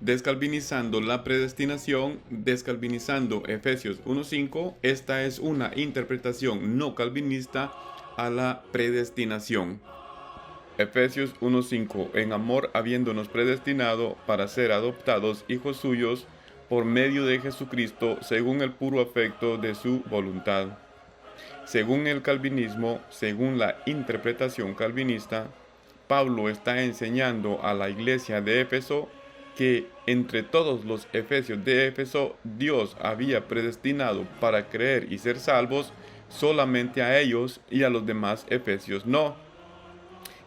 Descalvinizando la predestinación, descalvinizando Efesios 1:5, esta es una interpretación no calvinista a la predestinación. Efesios 1:5, en amor habiéndonos predestinado para ser adoptados hijos suyos por medio de Jesucristo según el puro afecto de su voluntad. Según el calvinismo, según la interpretación calvinista, Pablo está enseñando a la iglesia de Éfeso que entre todos los efesios de Éfeso, Dios había predestinado para creer y ser salvos solamente a ellos y a los demás efesios no.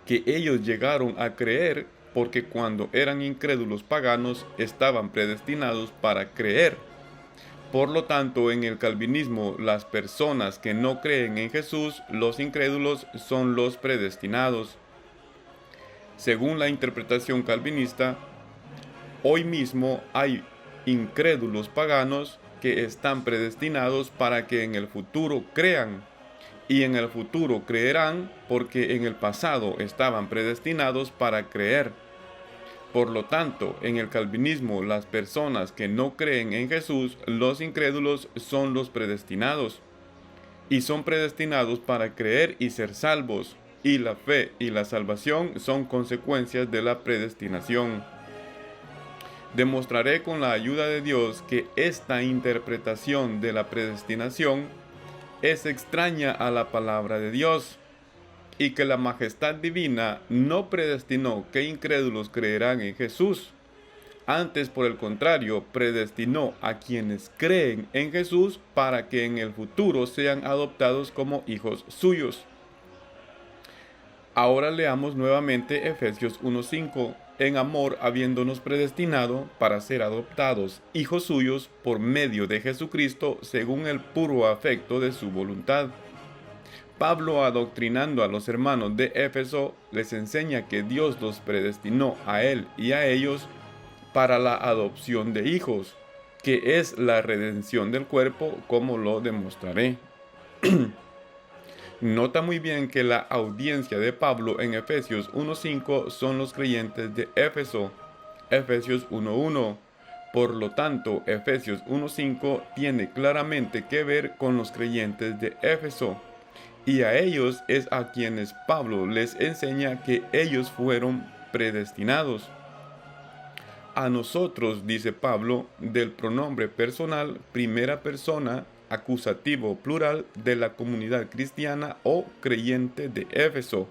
Que ellos llegaron a creer porque cuando eran incrédulos paganos estaban predestinados para creer. Por lo tanto, en el calvinismo, las personas que no creen en Jesús, los incrédulos, son los predestinados. Según la interpretación calvinista, hoy mismo hay incrédulos paganos que están predestinados para que en el futuro crean, y en el futuro creerán porque en el pasado estaban predestinados para creer. Por lo tanto, en el calvinismo, las personas que no creen en Jesús, los incrédulos, son los predestinados, y son predestinados para creer y ser salvos, y la fe y la salvación son consecuencias de la predestinación. Demostraré con la ayuda de Dios que esta interpretación de la predestinación es extraña a la palabra de Dios y que la majestad divina no predestinó que incrédulos creerán en Jesús. Antes, por el contrario, predestinó a quienes creen en Jesús para que en el futuro sean adoptados como hijos suyos. Ahora leamos nuevamente Efesios 1:5. En amor habiéndonos predestinado para ser adoptados hijos suyos por medio de Jesucristo según el puro afecto de su voluntad. Pablo, adoctrinando a los hermanos de Éfeso, les enseña que Dios los predestinó a él y a ellos para la adopción de hijos, que es la redención del cuerpo, como lo demostraré. Nota muy bien que la audiencia de Pablo en Efesios 1:5 son los creyentes de Éfeso, Efesios 1:1. Por lo tanto, Efesios 1:5 tiene claramente que ver con los creyentes de Éfeso, y a ellos es a quienes Pablo les enseña que ellos fueron predestinados. A nosotros, dice Pablo, del pronombre personal, primera persona, acusativo plural de la comunidad cristiana o creyente de Éfeso.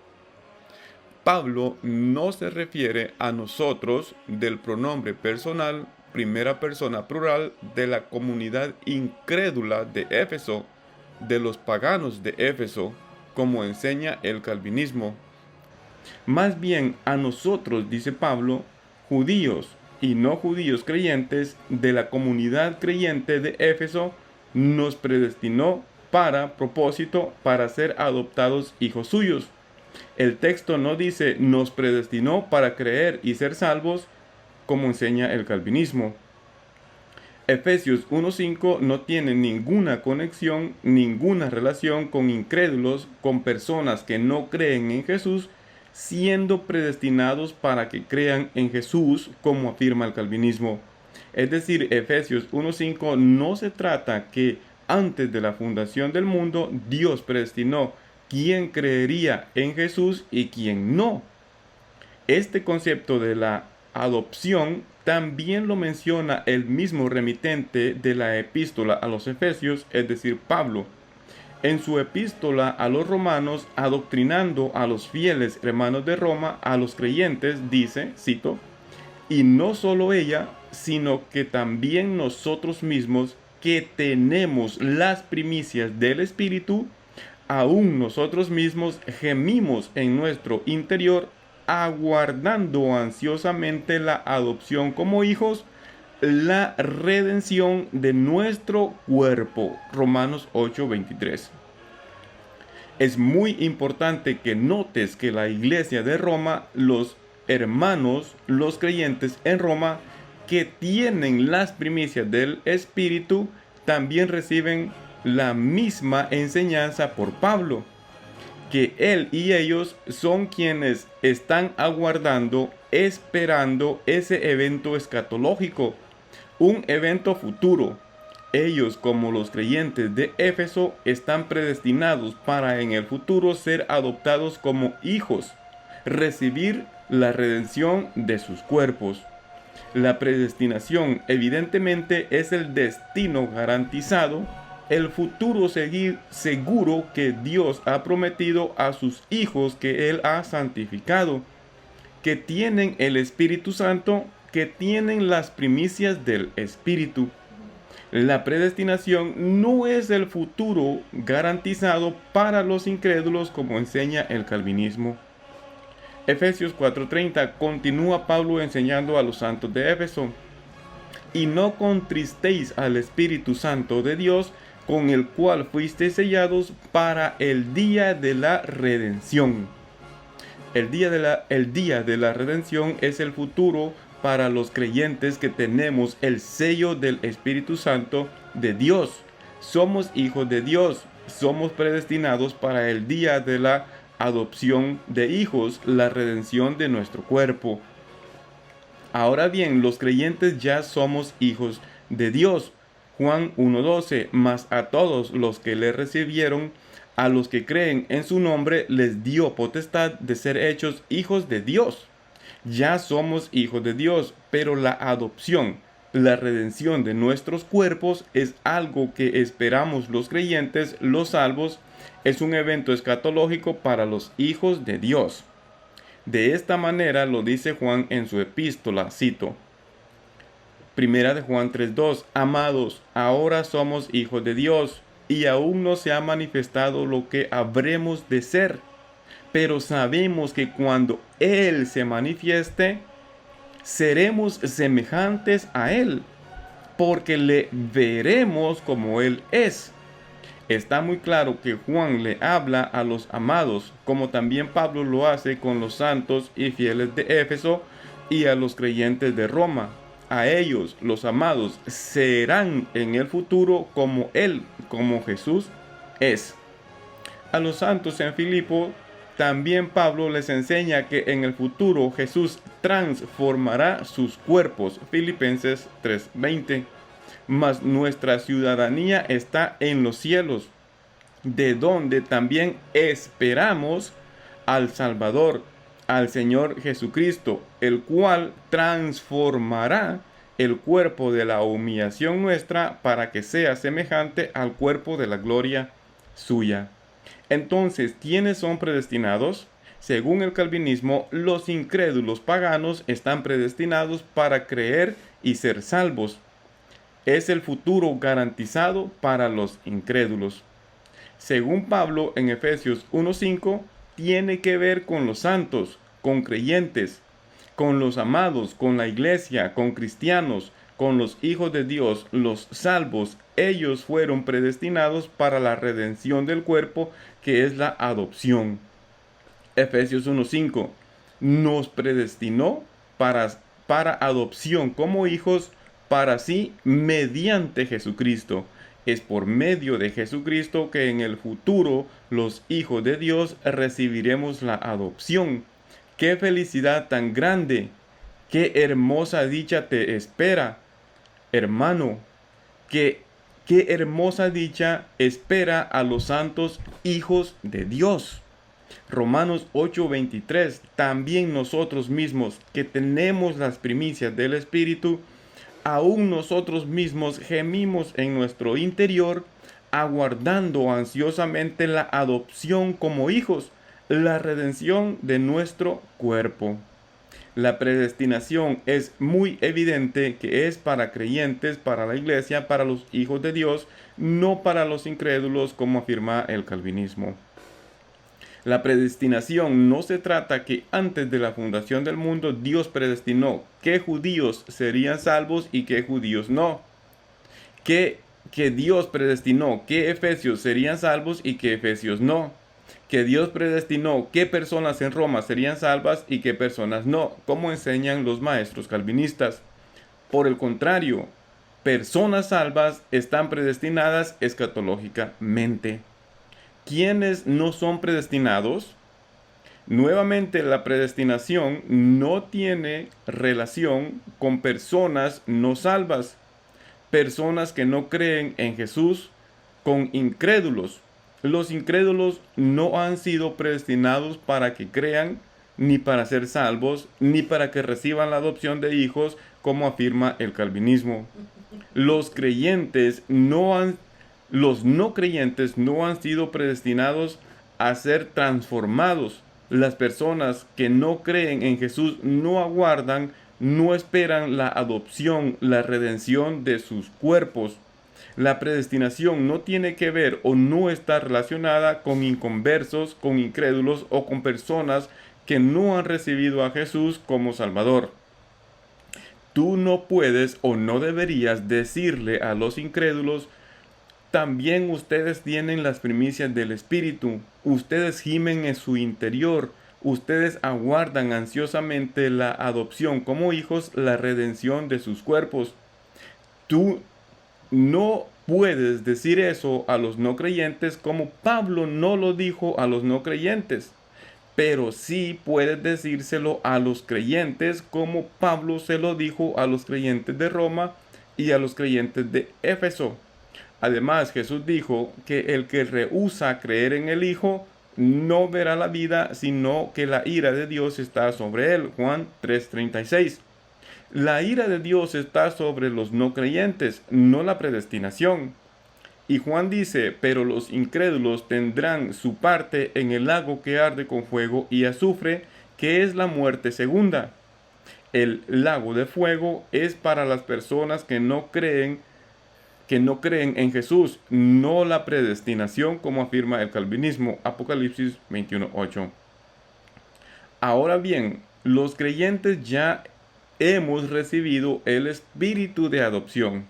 Pablo no se refiere a nosotros del pronombre personal, primera persona plural de la comunidad incrédula de Éfeso, de los paganos de Éfeso, como enseña el calvinismo. Más bien a nosotros, dice Pablo, judíos y no judíos creyentes de la comunidad creyente de Éfeso, nos predestinó para propósito para ser adoptados hijos suyos. El texto no dice nos predestinó para creer y ser salvos, como enseña el calvinismo. Efesios 1:5 no tiene ninguna conexión, ninguna relación con incrédulos, con personas que no creen en Jesús, siendo predestinados para que crean en Jesús, como afirma el calvinismo. Es decir, Efesios 1:5 no se trata que antes de la fundación del mundo Dios predestinó quién creería en Jesús y quién no. Este concepto de la adopción también lo menciona el mismo remitente de la epístola a los Efesios, es decir, Pablo. En su epístola a los romanos, adoctrinando a los fieles hermanos de Roma, a los creyentes, dice, cito, y no solo ella, sino que también nosotros mismos, que tenemos las primicias del Espíritu, aún nosotros mismos gemimos en nuestro interior, aguardando ansiosamente la adopción como hijos, la redención de nuestro cuerpo. Romanos 8:23. Es muy importante que notes que la iglesia de Roma, los hermanos, los creyentes en Roma, que tienen las primicias del Espíritu, también reciben la misma enseñanza por Pablo. que él y ellos son quienes están aguardando, esperando ese evento escatológico, un evento futuro. Ellos, como los creyentes de Éfeso, están predestinados para en el futuro ser adoptados como hijos, recibir la redención de sus cuerpos. La predestinación evidentemente es el destino garantizado, el futuro seguro que Dios ha prometido a sus hijos que Él ha santificado, que tienen el Espíritu Santo, que tienen las primicias del Espíritu. La predestinación no es el futuro garantizado para los incrédulos como enseña el calvinismo. Efesios 4:30 continúa Pablo enseñando a los santos de Éfeso: y no contristéis al Espíritu Santo de Dios, con el cual fuisteis sellados para el día de la redención. El día de la redención es el futuro para los creyentes que tenemos el sello del Espíritu Santo de Dios. Somos hijos de Dios, somos predestinados para el día de la adopción de hijos, la redención de nuestro cuerpo. Ahora bien, los creyentes ya somos hijos de Dios. Juan 1:12, mas a todos los que le recibieron, a los que creen en su nombre, les dio potestad de ser hechos hijos de Dios. Ya somos hijos de Dios, pero la adopción, la redención de nuestros cuerpos es algo que esperamos los creyentes, los salvos, es un evento escatológico para los hijos de Dios. De esta manera lo dice Juan en su epístola, cito, Primera de Juan 3:2, amados, ahora somos hijos de Dios, y aún no se ha manifestado lo que habremos de ser, pero sabemos que cuando Él se manifieste, seremos semejantes a Él, porque le veremos como Él es. Está muy claro que Juan le habla a los amados, como también Pablo lo hace con los santos y fieles de Éfeso y a los creyentes de Roma. A ellos, los amados, serán en el futuro como Él, como Jesús es. A los santos en Filipo, también Pablo les enseña que en el futuro Jesús transformará sus cuerpos. Filipenses 3:20. Mas nuestra ciudadanía está en los cielos, de donde también esperamos al Salvador, al Señor Jesucristo, el cual transformará el cuerpo de la humillación nuestra para que sea semejante al cuerpo de la gloria suya. Entonces, ¿quiénes son predestinados? Según el calvinismo, los incrédulos paganos están predestinados para creer y ser salvos. Es el futuro garantizado para los incrédulos. Según Pablo en Efesios 1:5, tiene que ver con los santos, con creyentes, con los amados, con la iglesia, con cristianos, con los hijos de Dios, los salvos. Ellos fueron predestinados para la redención del cuerpo, que es la adopción. Efesios 1:5 nos predestinó para adopción como hijos para sí mediante Jesucristo. Es por medio de Jesucristo que en el futuro los hijos de Dios recibiremos la adopción. ¡Qué felicidad tan grande! ¡Qué hermosa dicha te espera, hermano! ¡Qué hermosa dicha espera a los santos hijos de Dios! Romanos 8:23, también nosotros mismos que tenemos las primicias del Espíritu, aún nosotros mismos gemimos en nuestro interior, aguardando ansiosamente la adopción como hijos, la redención de nuestro cuerpo. La predestinación es muy evidente que es para creyentes, para la iglesia, para los hijos de Dios, no para los incrédulos como afirma el calvinismo. La predestinación no se trata que antes de la fundación del mundo Dios predestinó qué judíos serían salvos y qué judíos no. Que Dios predestinó qué efesios serían salvos y qué efesios no. Que Dios predestinó qué personas en Roma serían salvas y qué personas no, como enseñan los maestros calvinistas. Por el contrario, personas salvas están predestinadas escatológicamente. ¿Quiénes no son predestinados? Nuevamente, la predestinación no tiene relación con personas no salvas, personas que no creen en Jesús, con incrédulos. Los incrédulos no han sido predestinados para que crean, ni para ser salvos, ni para que reciban la adopción de hijos, como afirma el calvinismo. Los no creyentes no han sido predestinados a ser transformados. Las personas que no creen en Jesús no aguardan, no esperan la adopción, la redención de sus cuerpos. La predestinación no tiene que ver o no está relacionada con inconversos, con incrédulos o con personas que no han recibido a Jesús como Salvador. Tú no puedes o no deberías decirle a los incrédulos: también ustedes tienen las primicias del Espíritu, ustedes gimen en su interior, ustedes aguardan ansiosamente la adopción como hijos, la redención de sus cuerpos. Tú no puedes decir eso a los no creyentes, como Pablo no lo dijo a los no creyentes, pero sí puedes decírselo a los creyentes, como Pablo se lo dijo a los creyentes de Roma y a los creyentes de Éfeso. Además, Jesús dijo que el que rehúsa creer en el Hijo no verá la vida, sino que la ira de Dios está sobre él. Juan 3:36. La ira de Dios está sobre los no creyentes, no la predestinación. Y Juan dice: pero los incrédulos tendrán su parte en el lago que arde con fuego y azufre, que es la muerte segunda. El lago de fuego es para las personas que no creen en Jesús, no la predestinación, como afirma el calvinismo. Apocalipsis 21:8. Ahora bien, los creyentes ya hemos recibido el espíritu de adopción,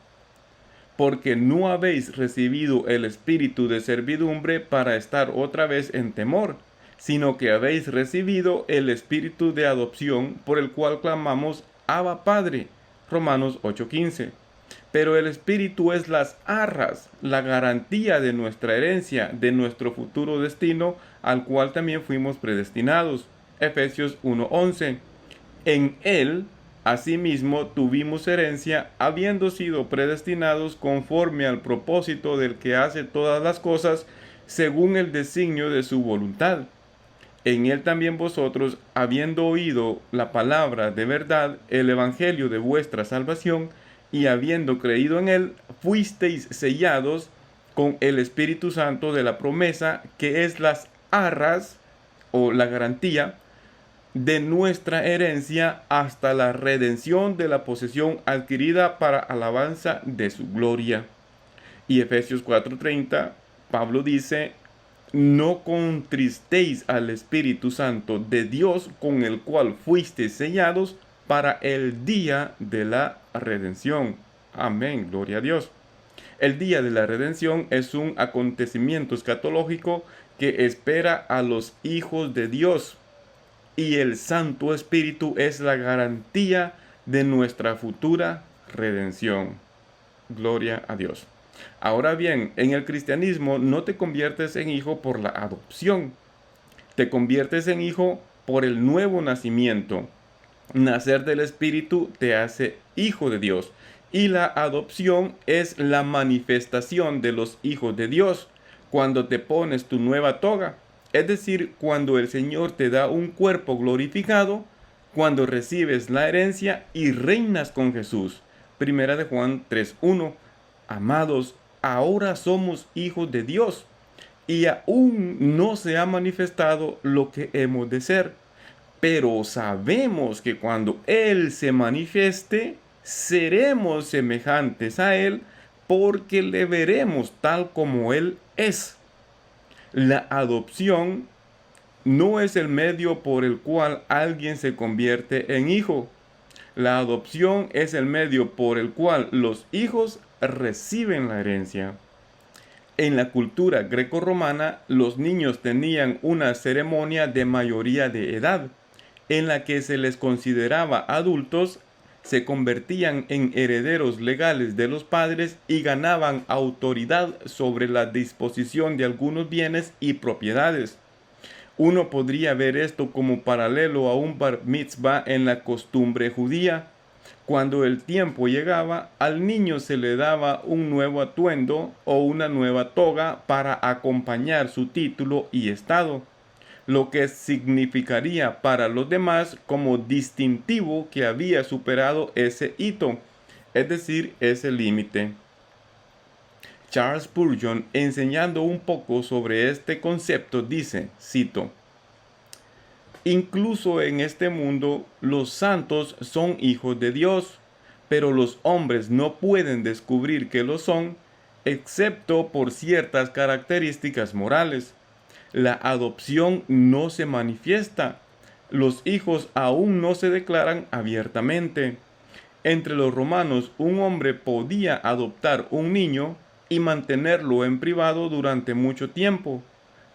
porque no habéis recibido el espíritu de servidumbre para estar otra vez en temor, sino que habéis recibido el espíritu de adopción, por el cual clamamos: Abba Padre. Romanos 8:15. Pero el Espíritu es las arras, la garantía de nuestra herencia, de nuestro futuro destino, al cual también fuimos predestinados. Efesios 1:11. En Él, asimismo, tuvimos herencia, habiendo sido predestinados conforme al propósito del que hace todas las cosas, según el designio de su voluntad. En Él también vosotros, habiendo oído la palabra de verdad, el evangelio de vuestra salvación, y habiendo creído en Él, fuisteis sellados con el Espíritu Santo de la promesa, que es las arras o la garantía de nuestra herencia hasta la redención de la posesión adquirida para alabanza de su gloria. Y Efesios 4:30, Pablo dice: no contristéis al Espíritu Santo de Dios, con el cual fuisteis sellados para el día de la redención. Amén, gloria a Dios. El día de la redención es un acontecimiento escatológico que espera a los hijos de Dios, y el Santo Espíritu es la garantía de nuestra futura redención. Gloria a Dios. Ahora bien, en el cristianismo no te conviertes en hijo por la adopción, te conviertes en hijo por el nuevo nacimiento. Nacer del Espíritu te hace hijo de Dios, y la adopción es la manifestación de los hijos de Dios cuando te pones tu nueva toga, es decir, cuando el Señor te da un cuerpo glorificado, cuando recibes la herencia y reinas con Jesús. Primera de Juan 3:1. Amados, ahora somos hijos de Dios, y aún no se ha manifestado lo que hemos de ser. Pero sabemos que cuando Él se manifieste, seremos semejantes a Él, porque le veremos tal como Él es. La adopción no es el medio por el cual alguien se convierte en hijo. La adopción es el medio por el cual los hijos reciben la herencia. En la cultura grecorromana, los niños tenían una ceremonia de mayoría de edad, en la que se les consideraba adultos se convertían en herederos legales de los padres y ganaban autoridad sobre la disposición de algunos bienes y propiedades. Uno podría ver esto como paralelo a un bar mitzvah en la costumbre judía. Cuando el tiempo llegaba, al niño se le daba un nuevo atuendo o una nueva toga para acompañar su título y estado, lo que significaría para los demás como distintivo que había superado ese hito, es decir, ese límite. Charles Spurgeon, enseñando un poco sobre este concepto, dice, cito: incluso en este mundo los santos son hijos de Dios, pero los hombres no pueden descubrir que lo son, excepto por ciertas características morales. La adopción no se manifiesta. Los hijos aún no se declaran abiertamente. Entre los romanos, un hombre podía adoptar un niño y mantenerlo en privado durante mucho tiempo.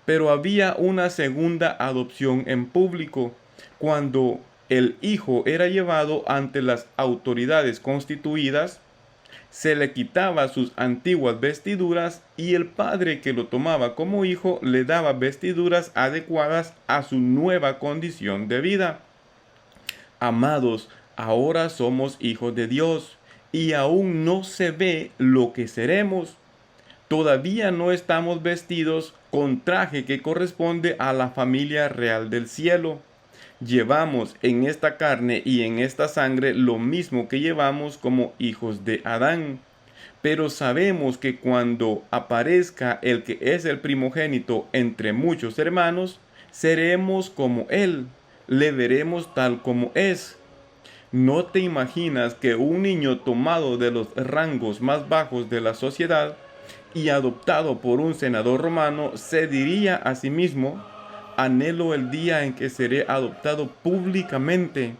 Pero había una segunda adopción en público, cuando el hijo era llevado ante las autoridades constituidas, se le quitaba sus antiguas vestiduras y el padre que lo tomaba como hijo le daba vestiduras adecuadas a su nueva condición de vida. Amados, ahora somos hijos de Dios y aún no se ve lo que seremos. Todavía no estamos vestidos con traje que corresponde a la familia real del cielo. Llevamos en esta carne y en esta sangre lo mismo que llevamos como hijos de Adán. Pero sabemos que cuando aparezca el que es el primogénito entre muchos hermanos, seremos como él, le veremos tal como es. ¿No te imaginas que un niño tomado de los rangos más bajos de la sociedad y adoptado por un senador romano se diría a sí mismo: anhelo el día en que seré adoptado públicamente?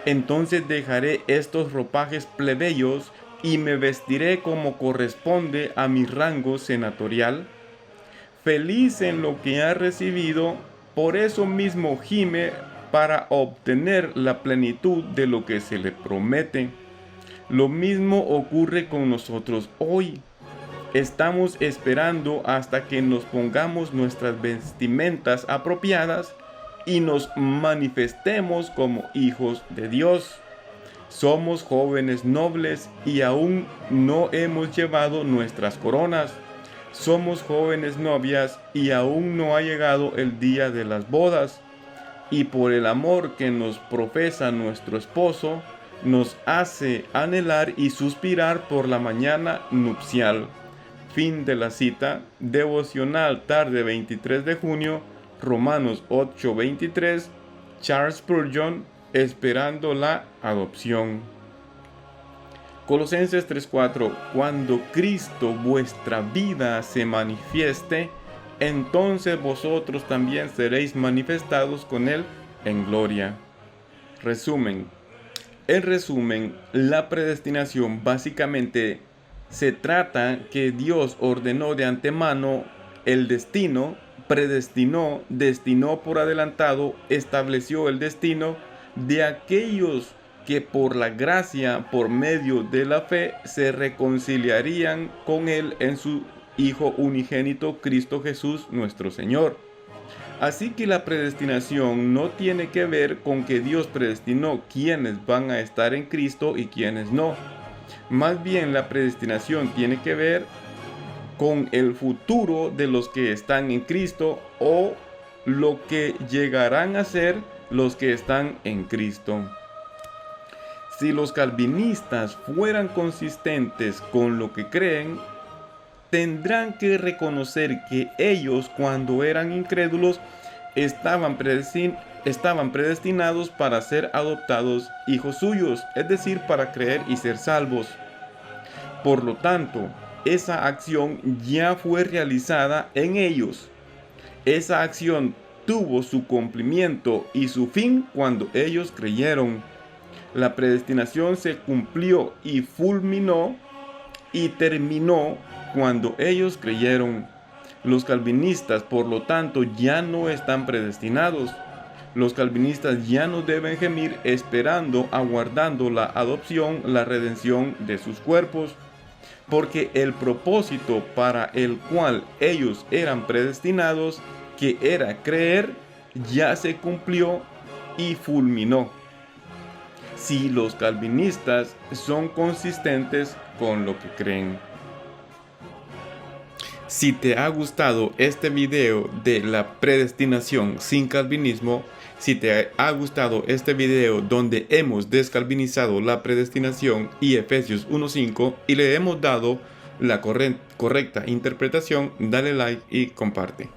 Entonces dejaré estos ropajes plebeyos y me vestiré como corresponde a mi rango senatorial. Feliz en lo que ha recibido, por eso mismo gime para obtener la plenitud de lo que se le promete. Lo mismo ocurre con nosotros hoy. Estamos esperando hasta que nos pongamos nuestras vestimentas apropiadas y nos manifestemos como hijos de Dios. Somos jóvenes nobles y aún no hemos llevado nuestras coronas. Somos jóvenes novias y aún no ha llegado el día de las bodas. Y por el amor que nos profesa nuestro esposo, nos hace anhelar y suspirar por la mañana nupcial. Fin de la cita. Devocional tarde 23 de junio, Romanos 8:23, Charles Spurgeon, esperando la adopción. Colosenses 3:4, cuando Cristo vuestra vida se manifieste, entonces vosotros también seréis manifestados con él en gloria. Resumen. En resumen, la predestinación básicamente se trata que Dios ordenó de antemano el destino, predestinó, destinó por adelantado, estableció el destino de aquellos que por la gracia, por medio de la fe, se reconciliarían con Él en su Hijo unigénito, Cristo Jesús, nuestro Señor. Así que la predestinación no tiene que ver con que Dios predestinó quiénes van a estar en Cristo y quiénes no. Más bien la predestinación tiene que ver con el futuro de los que están en Cristo o lo que llegarán a ser los que están en Cristo. Si los calvinistas fueran consistentes con lo que creen, tendrán que reconocer que ellos, cuando eran incrédulos, estaban predestinados para ser adoptados hijos suyos, es decir, para creer y ser salvos. Por lo tanto, esa acción ya fue realizada en ellos. Esa acción tuvo su cumplimiento y su fin cuando ellos creyeron. La predestinación se cumplió y fulminó y terminó cuando ellos creyeron. Los calvinistas, por lo tanto, ya no están predestinados. los calvinistas ya no deben gemir esperando, aguardando la adopción, la redención de sus cuerpos, porque el propósito para el cual ellos eran predestinados, que era creer, ya se cumplió y fulminó. Si los calvinistas son consistentes con lo que creen. Si te ha gustado este video de la predestinación sin calvinismo, si te ha gustado este video donde hemos descalvinizado la predestinación y Efesios 1:5 y le hemos dado la correcta interpretación, dale like y comparte.